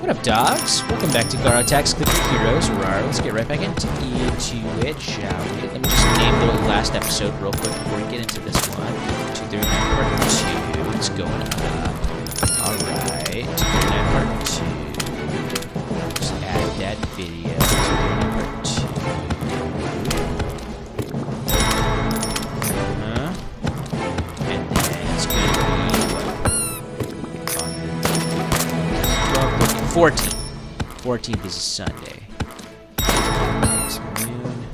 What up, dogs? Welcome back to Garo Attacks Click Your Heroes. Rawr. Let's get right back into it, shall we? Let me just name the last episode real quick before we get into this one. 239 Part 2. It's going up. Alright. 239 Part 2. Just add that video. 239 Part 2. And then it's going to be, what? 14th. 14th is a Sunday. It's noon.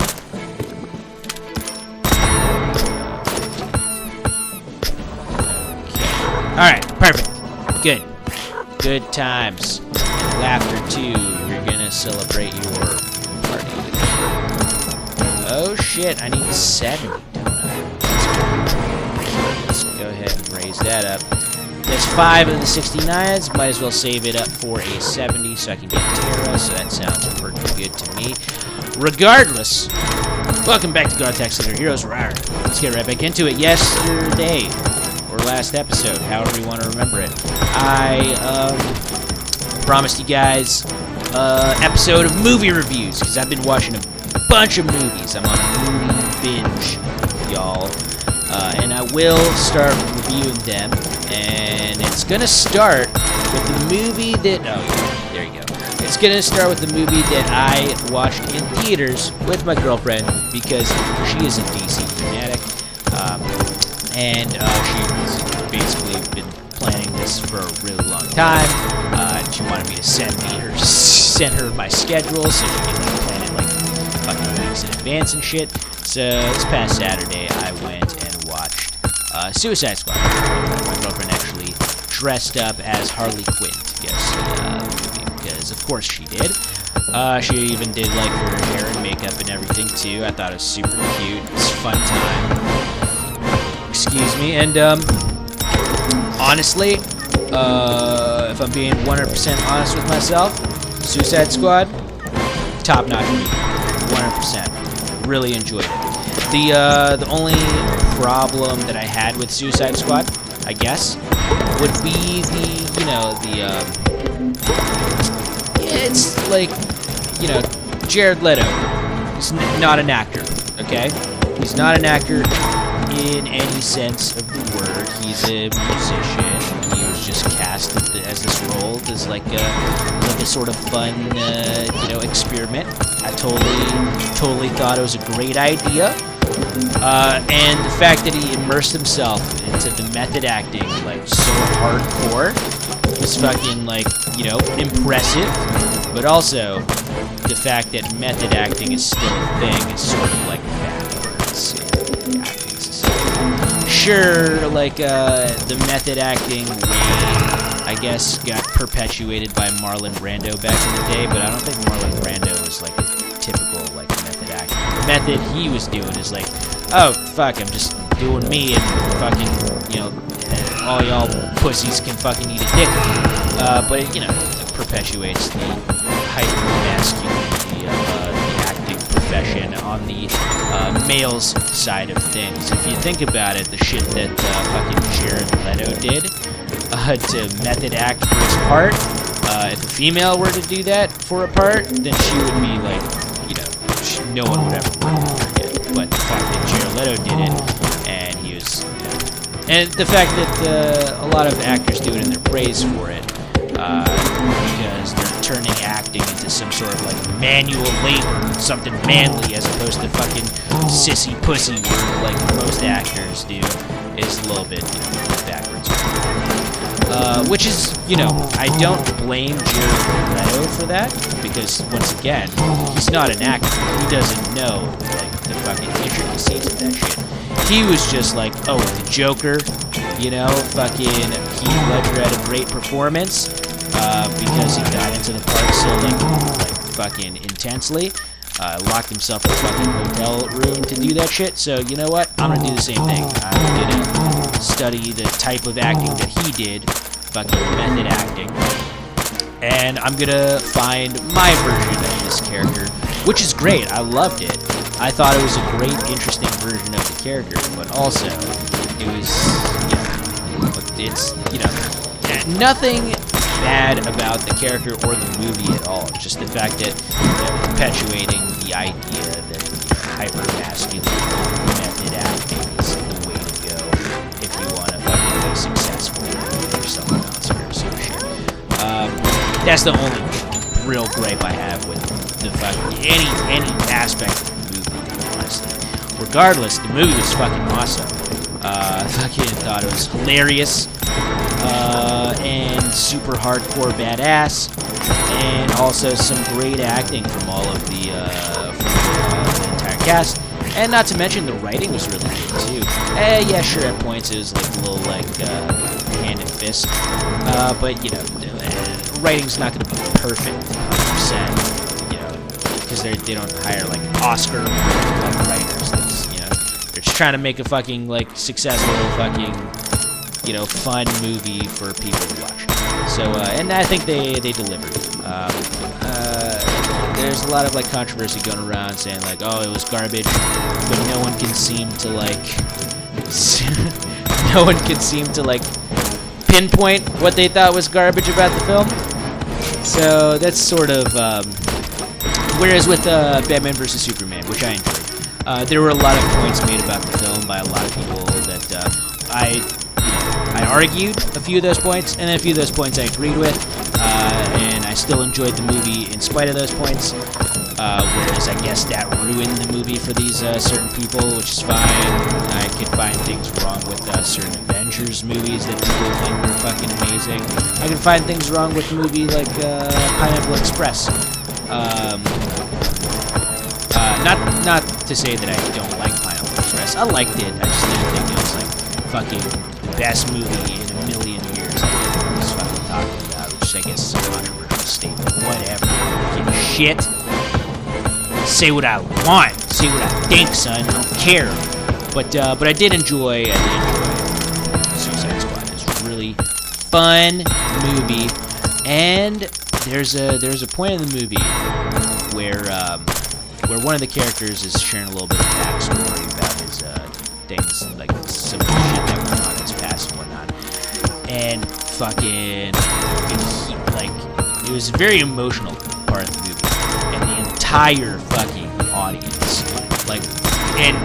Okay. Alright, perfect. Good. Good times. And laughter too. You're gonna celebrate your party. Oh shit, I need 70, don't I? Let's go ahead and raise that up. There's 5 of the 69s. Might as well save it up for a 70 so I can get Terra, so that sounds pretty good to me. Regardless, welcome back to God Attacks Click Your Heroes. Rawr. Let's get right back into it. Yesterday, or last episode, however you want to remember it, I promised you guys an episode of movie reviews, because I've been watching a bunch of movies. I'm on a movie binge, y'all. And I will start reviewing them, and it's gonna start with the movie that, oh yeah, there you go. It's gonna start with the movie that I watched in theaters with my girlfriend, because she is a DC fanatic, and she's basically been planning this for a really long time. She wanted me to send her my schedule so she can plan it like fucking weeks in advance and shit. So this past Saturday, I went and watched Suicide Squad. My girlfriend actually dressed up as Harley Quinn to go see the movie, because of course she did. She even did like her hair and makeup and everything too. I thought it was super cute. It's a fun time. Excuse me. And honestly, if I'm being 100% honest with myself, Suicide Squad, top-notch movie, 100%. Really enjoyed it. The only problem that I had with Suicide Squad, I guess, would be it's like, Jared Leto. He's not an actor, okay? He's not an actor in any sense of the word. He's a musician. He was just cast as this role as like a sort of fun, experiment. I totally thought it was a great idea. And the fact that he immersed himself into the method acting, like, so hardcore was fucking, like, impressive. But also, the fact that method acting is still a thing is sort of, like, backwards in the acting society. Sure, like, the method acting way, I guess, got perpetuated by Marlon Brando back in the day, but I don't think Marlon Brando was, like, a typical, like, method acting. The method he was doing is like, oh, fuck, I'm just doing me, and fucking, all y'all pussies can fucking eat a dick. But it, it perpetuates the hyper-masculinity of the acting profession on the male's side of things. If you think about it, the shit that fucking Jared Leto did to method act for his part, if a female were to do that for a part, then she would be like, no one would ever forget. But the fact that Jared Leto did it, and he was, and the fact that a lot of actors do it and they're praised for it, because they're turning acting into some sort of like manual labor, something manly as opposed to fucking sissy pussy work like most actors do, is a little bit backwards. Which is, I don't blame Jared Leto for that, because, once again, he's not an actor. He doesn't know, like, the fucking intricacies of that shit. He was just like, oh, the Joker, fucking Heath Ledger had a great performance, because he got into the part so, like fucking intensely, locked himself in a fucking hotel room to do that shit, so, you know what? I'm gonna do the same thing. I'm gonna study the type of acting that he did, fucking method acting, and I'm gonna find my version of this character, which is great. I loved it. I thought it was a great, interesting version of the character, but also, it was, it's, nothing bad about the character or the movie at all. Just the fact that perpetuating the idea that hyper-masculine method acting is the way to go if you want to fucking be successful for yourself an Oscar or some shit. That's the only real gripe I have with the fucking any aspect of the movie, honestly. Regardless, the movie was fucking awesome. Fucking thought it was hilarious, and super hardcore badass, and also some great acting from all of the entire cast. And not to mention the writing was really good too. Yeah, sure, at points it was like a little like hand and fist, but you know, writing's not going to be perfect 100%, you know, because they don't hire like Oscar writers. That's, you know, they're just trying to make a fucking like successful fucking, you know, fun movie for people to watch. So and I think they delivered. There's a lot of like controversy going around saying like, oh, it was garbage, but no one can seem to like pinpoint what they thought was garbage about the film. So that's sort of whereas with Batman vs Superman, which I enjoyed, there were a lot of points made about the film by a lot of people that I argued a few of those points, and then a few of those points I agreed with, and I still enjoyed the movie in spite of those points, whereas I guess that ruined the movie for these certain people, which is fine. I could find things wrong with certain Avengers movies that people think are fucking amazing. I can find things wrong with a movie like Pineapple Express. Not to say that I don't like Pineapple Express. I liked it. I just didn't think it was like fucking the best movie in a million years. I was fucking talking about, which I guess is a controversial statement. Whatever. I don't give a shit. Say what I want. Say what I think, son. I don't care. But I did enjoy Suicide Squad. It's a really fun movie, and there's a point in the movie where one of the characters is sharing a little bit of backstory about his things, like some shit that went on in his past and whatnot, and fucking it was a very emotional part of the movie, and the entire fucking audience, like, and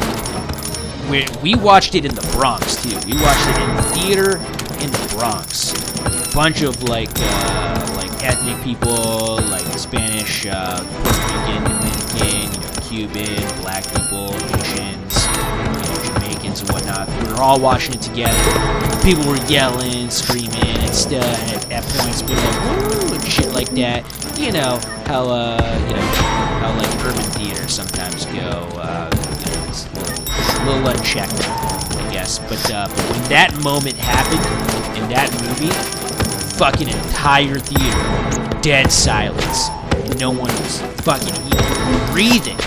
we watched it in the Bronx too. We watched it in the theater in the Bronx. A bunch of like ethnic people, like Spanish, Puerto Rican, Dominican, Cuban, black people, Asians, Jamaicans and whatnot. We were all watching it together. People were yelling, screaming, and stuff. At points, we were like, woo, and shit like that. You know how like urban theaters sometimes go. It's a little unchecked, I guess. But when that moment happened in that movie, fucking entire theater, dead silence. No one was fucking even breathing,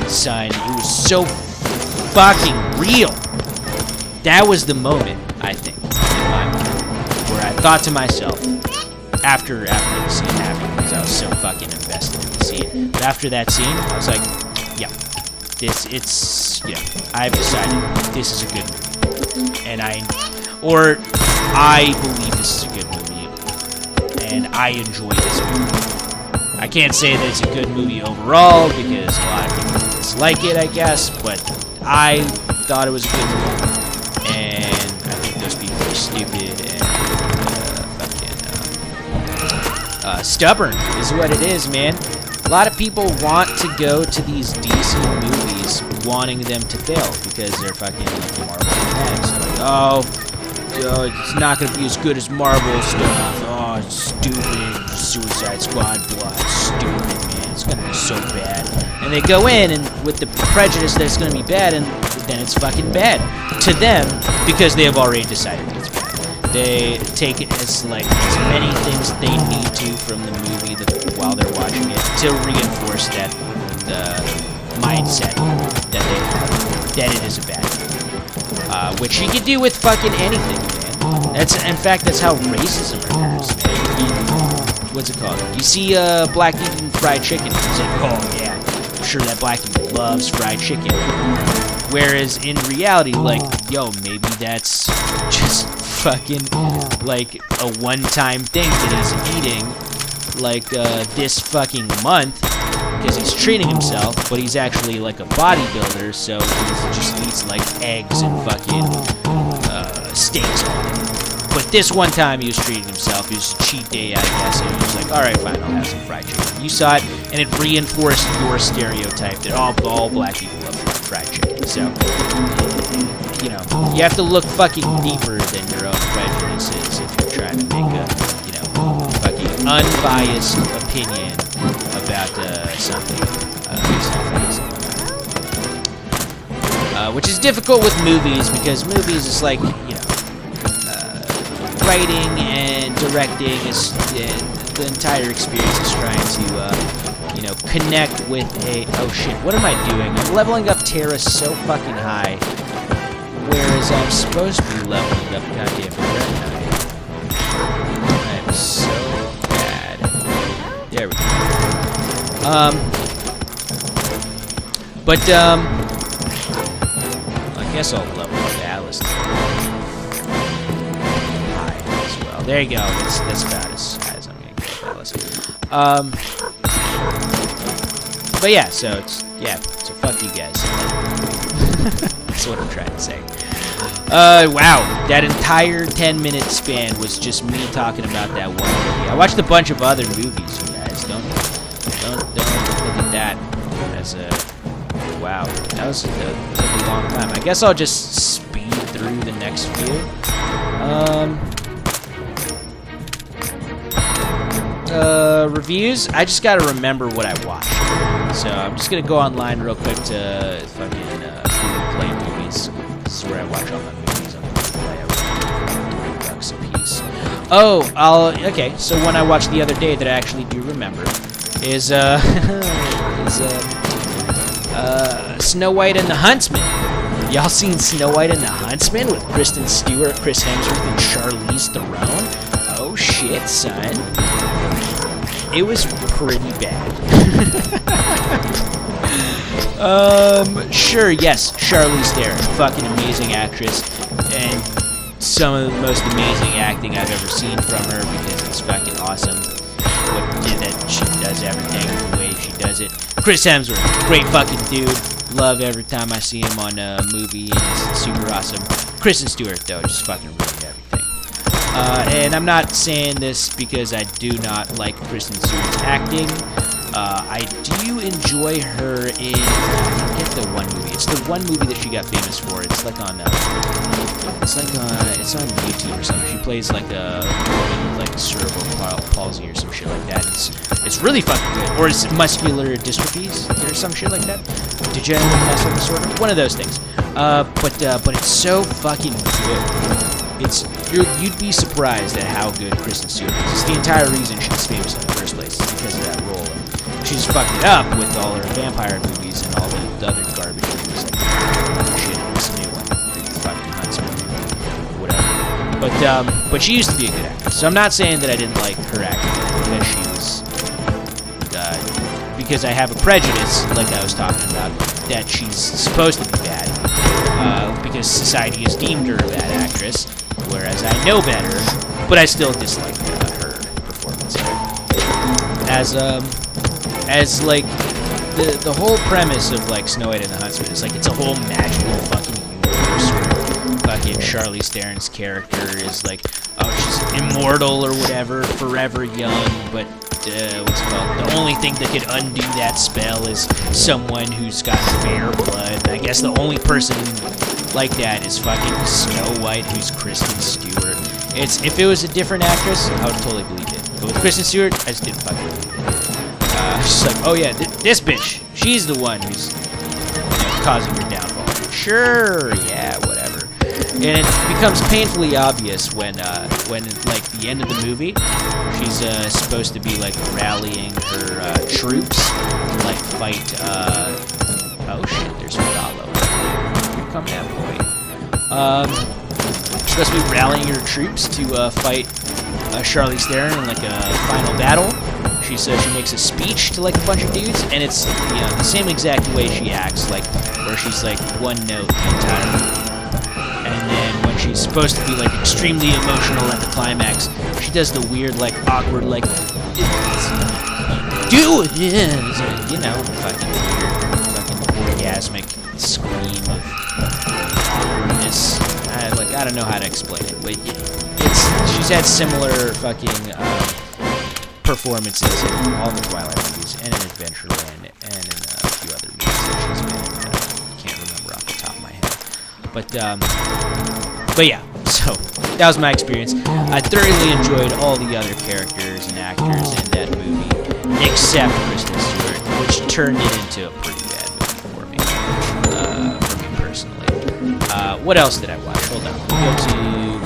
son. It was so fucking real. That was the moment, I think, in my mind, where I thought to myself, after the scene happened, because I was so fucking invested in the scene. But after that scene, I was like, yeah, I've decided this is a good movie. And I believe this is a good movie. And I enjoy this movie. I can't say that it's a good movie overall, because a lot of people dislike it, I guess, but I thought it was a good movie. And I think those people are stupid and stubborn is what it is, man. A lot of people want to go to these DC movies wanting them to fail because they're fucking like Marvel fanatics. They're like, oh, it's not going to be as good as Marvel stuff. Oh, it's stupid. Suicide Squad, blah, it's stupid, man. It's going to be so bad. And they go in and with the prejudice that it's going to be bad, and then it's fucking bad to them because they have already decided that it's bad. They take it as like as many things they need to from the movie while they're watching it to reinforce that the mindset that they have that it is a bad movie. Which you can do with fucking anything, man. That's how racism occurs, man. What's it called? You see black eating fried chicken. It's like, oh yeah, I'm sure that black dude loves fried chicken. Whereas in reality, like, yo, maybe that's just fucking, like, a one-time thing that he's eating, like, this fucking month, because he's treating himself, but he's actually, like, a bodybuilder, so he just eats, like, eggs and fucking, steaks all day. But this one time he was treating himself. It was a cheat day, I guess, and he was like, alright, fine, I'll have some fried chicken. You saw it, and it reinforced your stereotype that all black people love fried chicken. So, you know, you have to look fucking deeper than your own prejudices if you're trying to make a, you know, fucking unbiased opinion about something. Which is difficult with movies, because movies is like, you know, writing and directing is the entire experience is trying to, you know, connect with a... Oh shit, what am I doing? I'm leveling up Terra so fucking high, whereas I'm supposed to be leveling up goddamn Red. I'm so bad. There we go. I guess I'll level up Atlas. There you go. That's about as high as I'm gonna get, fellas. But yeah, so fuck you guys. That's what I'm trying to say. Wow, that entire 10-minute span was just me talking about that one movie. I watched a bunch of other movies, you guys. Don't look at that as a wow. That was took a long time. I guess I'll just speed through the next few. Reviews, I just gotta remember what I watched. So I'm just gonna go online real quick to fucking Play Movies. This is where I watch all my movies on Play. $3 a piece. Oh, okay, so one I watched the other day that I actually do remember is Snow White and the Huntsman. Y'all seen Snow White and the Huntsman with Kristen Stewart, Chris Hemsworth, and Charlize Theron? Oh shit, son. It was pretty bad. Sure, yes, Charlize Theron, fucking amazing actress, and some of the most amazing acting I've ever seen from her, because it's fucking awesome. That she does everything the way she does it. Chris Hemsworth, great fucking dude. Love every time I see him on a movie, and it's super awesome. Kristen Stewart, though, just fucking ruined everything. And I'm not saying this because I do not like Kristen Stewart's acting. I do enjoy her in, I forget the one movie. It's the one movie that she got famous for. It's like on, it's on YouTube or something. She plays like a woman with like cerebral palsy or some shit like that. It's really fucking good. Or it's muscular dystrophies or some shit like that. Degenerative muscle disorder. One of those things. But it's so fucking good. You'd be surprised at how good Kristen Stewart is. It's the entire reason she's famous in the first place, is because of that role. And she's fucked it up with all her vampire movies and all the other garbage movies like shit. This new one, the fucking Huntsman, whatever. But she used to be a good actress. So I'm not saying that I didn't like her acting because she was because I have a prejudice, like I was talking about, that she's supposed to be bad because society has deemed her a bad actress. Whereas I know better, but I still dislike her performance. As like the whole premise of like Snow White and the Huntsman is like it's a whole magical fucking universe where fucking Charlize Theron's character is like, oh, she's immortal or whatever, forever young, but what's it called? The only thing that could undo that spell is someone who's got fair blood. I guess the only person like that is fucking Snow White, who's Kristen Stewart. If it was a different actress, I would totally believe it. But with Kristen Stewart, I just didn't fucking believe it. She's like, oh yeah, this bitch, she's the one who's causing your downfall. Sure, yeah, whatever. And it becomes painfully obvious when like the end of the movie, she's supposed to be like rallying her troops to like fight. Oh shit, there's Garo. Come down, boy. She's supposed to be rallying her troops to fight Charlize Theron in like a final battle. She she says she makes a speech to like a bunch of dudes, and it's the same exact way she acts, like where she's like one note the entire movie. And then when she's supposed to be like extremely emotional at the climax, she does the weird like awkward like do it, fucking weird, fucking orgasmic scream of awkwardness. I don't know how to explain it, but she's had similar fucking performances in all the Twilight movies and in Adventureland and in a few other movies that she's been in. I can't remember off the top of my head. But yeah, so that was my experience. I thoroughly enjoyed all the other characters and actors in that movie, except Kristen Stewart, which turned it into a pretty bad movie for me personally. What else did I watch? Hold on, go to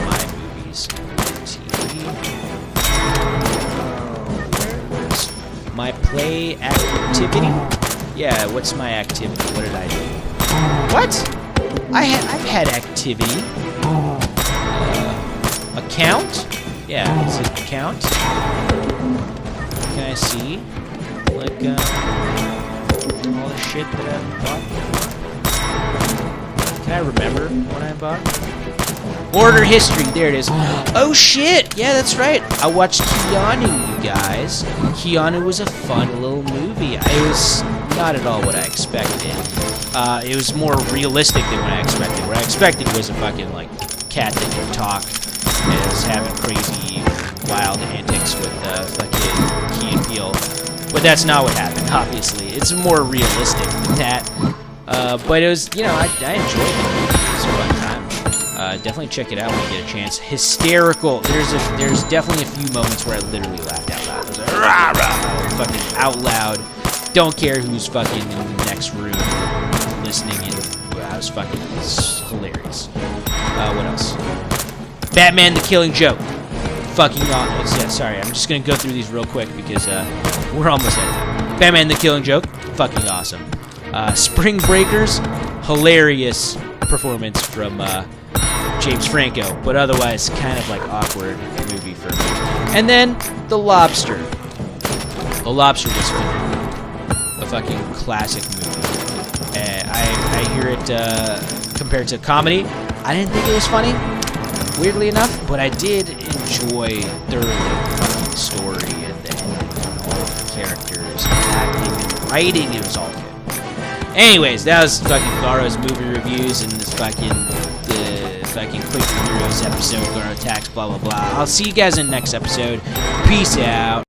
my movies. My play activity? Yeah, what's my activity? What did I do? What? I've had activity. Account? Yeah, is it account? Can I see? Like, all the shit that I've bought? Can I remember what I bought? Order history, there it is. Oh shit! Yeah, that's right. I watched Keanu, you guys. Keanu was a fun little movie. It was not at all what I expected. It was more realistic than what I expected. What I expected was a fucking, like, cat that can talk and is having crazy, wild antics with fucking Key and Peele. But that's not what happened, obviously. It's more realistic than that. But it was, I enjoyed it. It was a fun time. Definitely check it out when you get a chance. Hysterical. There's definitely a few moments where I literally laughed out loud. I was like, rah, rah, fucking out loud. Don't care who's fucking in the next room listening. I was fucking hilarious. What else? Batman: The Killing Joke. Fucking awesome. Yeah, sorry, I'm just gonna go through these real quick because we're almost at time. Batman: The Killing Joke. Fucking awesome. Spring Breakers. Hilarious performance from James Franco, but otherwise kind of like awkward movie for me. And then The Lobster. The Lobster was phenomenal. A fucking classic movie. I hear it compared to comedy. I didn't think it was funny, weirdly enough, but I did enjoy thoroughly the fucking story and the ending and all of the characters and acting and writing. It was all good. Anyways, that was fucking Garo's movie reviews and this fucking Quick Heroes episode, Garo Attacks, blah blah blah. I'll see you guys in the next episode. Peace out.